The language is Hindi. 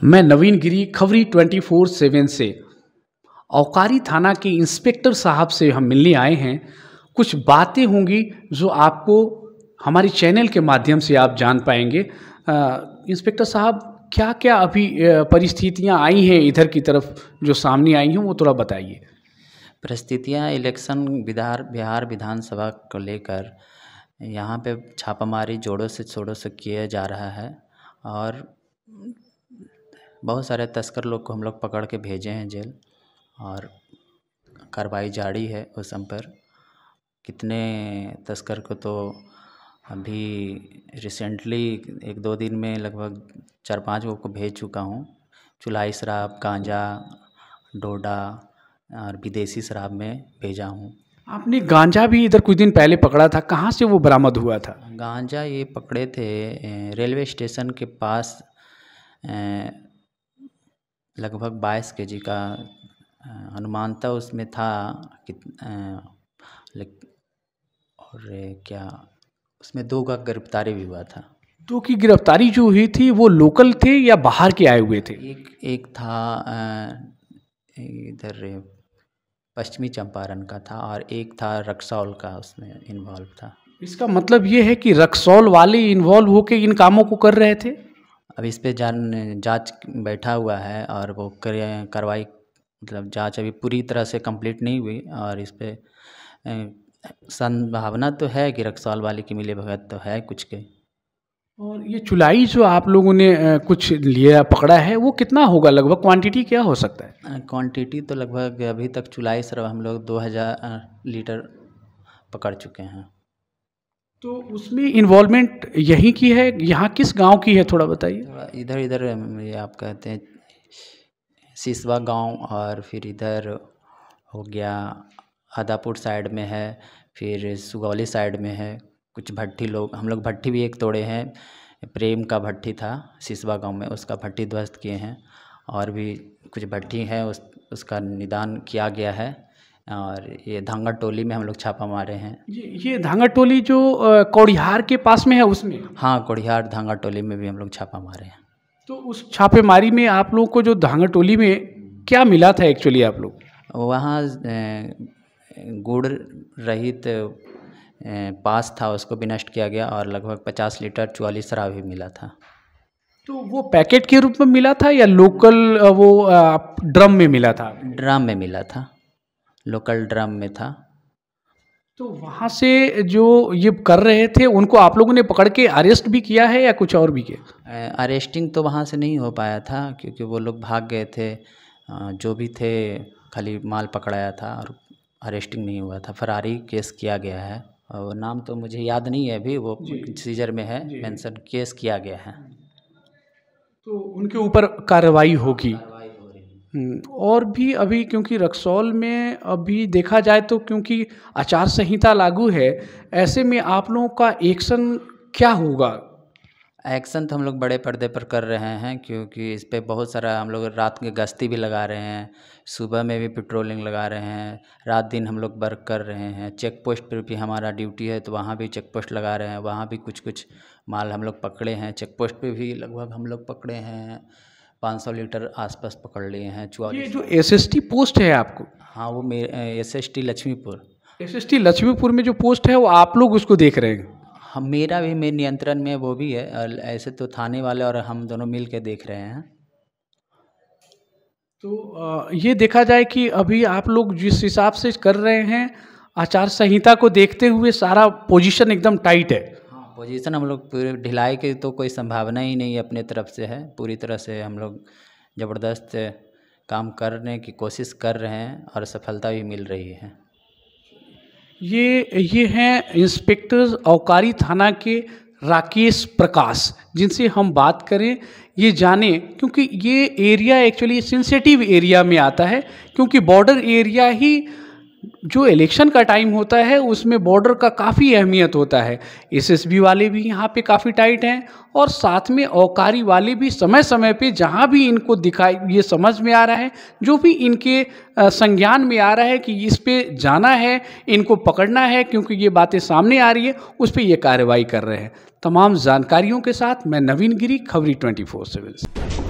मैं नवीन गिरी, खबरी 24/7 से औकारी थाना के इंस्पेक्टर साहब से हम मिलने आए हैं। कुछ बातें होंगी जो आपको हमारे चैनल के माध्यम से आप जान पाएंगे। इंस्पेक्टर साहब, क्या क्या अभी परिस्थितियां आई हैं इधर की तरफ जो सामने आई हैं, वो थोड़ा बताइए। परिस्थितियाँ इलेक्शन बिहार विधानसभा को लेकर यहाँ पे छापामारी जोरों से शोरों से किया जा रहा है और बहुत सारे तस्कर लोग को हम लोग पकड़ के भेजे हैं जेल और कार्रवाई जारी है उस सब पर। कितने तस्कर को तो अभी रिसेंटली 1-2 दिन में लगभग 4-5 को भेज चुका हूँ। चुलाई शराब, गांजा, डोडा और विदेशी शराब में भेजा हूँ। आपने गांजा भी इधर कुछ दिन पहले पकड़ा था, कहाँ से वो बरामद हुआ था? गांजा ये पकड़े थे रेलवे स्टेशन के पास, लगभग 22 kg का अनुमानतः उसमें था कि और क्या उसमें 2 का गिरफ्तारी भी हुआ था। 2 की गिरफ्तारी जो हुई थी वो लोकल थे या बाहर के आए हुए थे? एक था इधर पश्चिमी चंपारण का था और एक था रक्सौल का, उसमें इन्वॉल्व था। इसका मतलब ये है कि रक्सौल वाले इन्वॉल्व होकर इन कामों को कर रहे थे? अब इस पे जांच बैठा हुआ है और वो कार्रवाई मतलब जांच अभी पूरी तरह से कंप्लीट नहीं हुई और इस पे संभावना तो है कि रक्सौल वाले की मिलीभगत तो है कुछ के। और ये चुलाई जो आप लोगों ने कुछ लिया पकड़ा है, वो कितना होगा लगभग? क्वांटिटी क्या हो सकता है? क्वांटिटी तो लगभग अभी तक चुलाई शराब हम लोग 2000 लीटर पकड़ चुके हैं। तो उसमें इन्वॉल्वमेंट यहीं की है, यहाँ किस गांव की है, थोड़ा बताइए। इधर ये आप कहते हैं सिसवा गांव और फिर इधर हो गया आदापुर साइड में है, फिर सुगौली साइड में है। कुछ भट्टी लोग हम लोग भट्टी भी एक तोड़े हैं। प्रेम का भट्टी था सिसवा गांव में, उसका भट्टी ध्वस्त किए हैं और भी कुछ भट्टी है उसका निदान किया गया है। और ये धांगड़ टोली में हम लोग छापा मारे हैं। ये धांगड़ टोली जो कौड़िहार के पास में है उसमें? हाँ, कौड़िहार धांगड़ टोली में भी हम लोग छापा मारे हैं। तो उस छापेमारी में आप लोगों को जो धांगड़ टोली में क्या मिला था एक्चुअली आप लोग? वहाँ गुड़ रहित पास था, उसको भी नष्ट किया गया और लगभग 50 लीटर 44 शराब भी मिला था। तो वो पैकेट के रूप में मिला था या लोकल वो ड्रम में मिला था? ड्रम में मिला था, लोकल ड्रम में था। तो वहाँ से जो ये कर रहे थे उनको आप लोगों ने पकड़ के अरेस्ट भी किया है या कुछ और भी किया? अरेस्टिंग तो वहाँ से नहीं हो पाया था क्योंकि वो लोग भाग गए थे। जो भी थे खाली माल पकड़ाया था और अरेस्टिंग नहीं हुआ था। फरारी केस किया गया है और नाम तो मुझे याद नहीं है अभी, वो सीजर में है मेंशन, केस किया गया है। तो उनके ऊपर कार्रवाई होगी। और भी अभी क्योंकि रक्सौल में अभी देखा जाए तो क्योंकि आचार संहिता लागू है, ऐसे में आप लोगों का एक्शन क्या होगा? एक्शन तो हम लोग बड़े पर्दे पर कर रहे हैं क्योंकि इस पे बहुत सारा हम लोग रात की गश्ती भी लगा रहे हैं, सुबह में भी पेट्रोलिंग लगा रहे हैं, रात दिन हम लोग वर्क कर रहे हैं। चेक पोस्ट पर भी हमारा ड्यूटी है तो वहाँ भी चेक पोस्ट लगा रहे हैं, वहाँ भी कुछ माल हम लोग पकड़े हैं। चेक पोस्ट पे भी लगभग हम लोग पकड़े हैं 500 लीटर आसपास पकड़ लिए हैं। ये जो SST पोस्ट है आपको? हाँ, वो मेरे SST लक्ष्मीपुर। SST लक्ष्मीपुर में जो पोस्ट है वो आप लोग उसको देख रहे हैं? हम मेरा भी मेरे नियंत्रण में वो भी है और ऐसे तो थाने वाले और हम दोनों मिल के देख रहे हैं। तो ये देखा जाए कि अभी आप लोग जिस हिसाब से कर रहे हैं, आचार संहिता को देखते हुए सारा पोजीशन एकदम टाइट है। हाँ, पोजीशन हम लोग पूरी ढिलाई की तो कोई संभावना ही नहीं अपने तरफ से है। पूरी तरह से हम लोग ज़बरदस्त काम करने की कोशिश कर रहे हैं और सफलता भी मिल रही है। ये हैं इंस्पेक्टर औकारी थाना के राकेश प्रकाश, जिनसे हम बात करें, ये जाने क्योंकि ये एरिया एक्चुअली सेंसिटिव एरिया में आता है क्योंकि बॉर्डर एरिया ही जो इलेक्शन का टाइम होता है उसमें बॉर्डर का काफ़ी अहमियत होता है। SSB वाले भी यहाँ पे काफ़ी टाइट हैं और साथ में औकारी वाले भी समय समय पे जहाँ भी इनको दिखाई ये समझ में आ रहा है, जो भी इनके संज्ञान में आ रहा है कि इस पे जाना है, इनको पकड़ना है क्योंकि ये बातें सामने आ रही है, उस पर ये कार्रवाई कर रहे हैं। तमाम जानकारियों के साथ मैं नवीन गिरी, खबरी 24/7।